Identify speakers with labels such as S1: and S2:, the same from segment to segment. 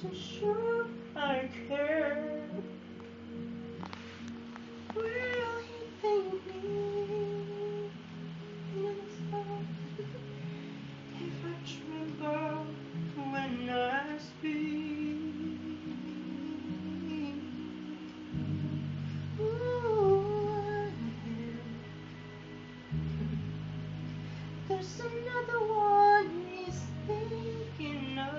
S1: to show I care. Will he thank me in a song if I tremble when I speak? Ooh, there's another one he's thinking of.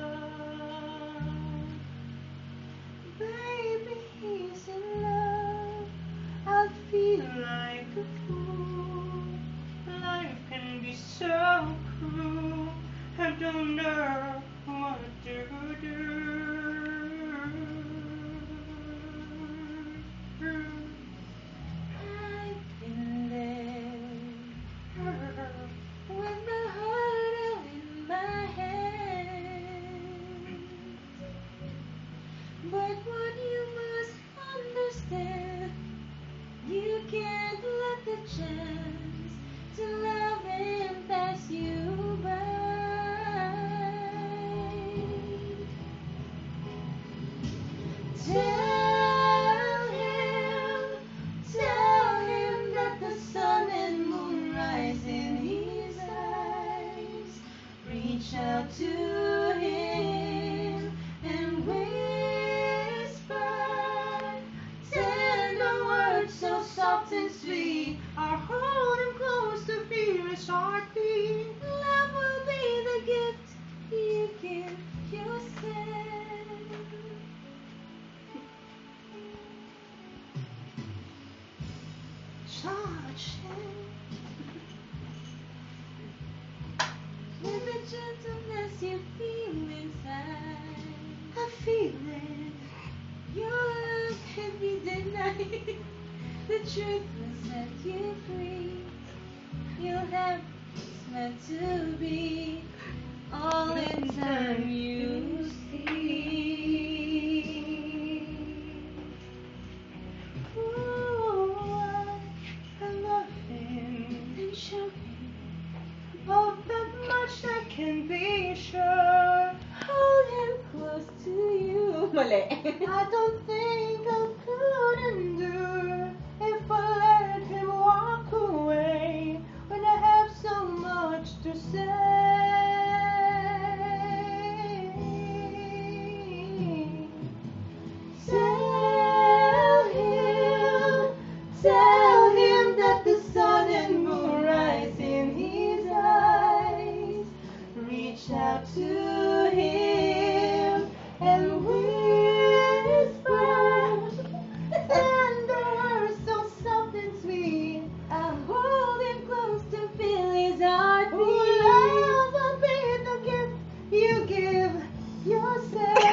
S1: Baby, he's in love. I feel like a fool. Life can be so cruel. I don't know what to do. I've been there with the heart out in my hand. But what you must understand, you can't let the chance to love him pass you by. Tell him that the sun and moon rise in his eyes. Reach out to him and whisper tender words so soft and sweet. Or hold him close to feel his heartbeat. Love will be the gift you give yourself. Touch him with the gentleness you feel inside. I feel it. Your love can be denied. The truth will set you free. You'll have what's meant to be. All in time you see. Ooh, I love him and show him of that much I can be sure. Hold him close to you.
S2: Mali.
S1: I don't think I could endure if I let him walk away when I have so much to say. Tell him that the sun and moon rise in his eyes. Reach out to him and whisper tender words so soft and sweet. I'll hold him close to feel his heartbeat. Love will be the gift you give yourself.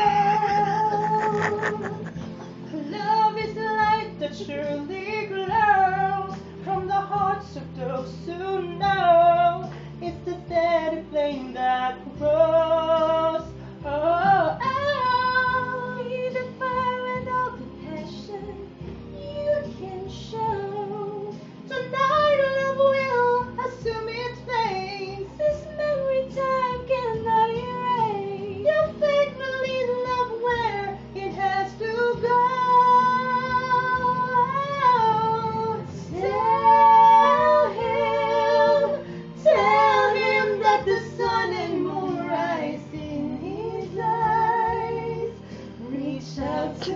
S1: Love is the light that surely glows from the hearts of those who know. It's the steady flame that grows. Oh, oh, be the fire and all the passion you can show. Tonight love will assume its place. This memory time cannot erase. Your faith will lead love where it has to go. Tell him that the sun and moon rise in his eyes. Reach out to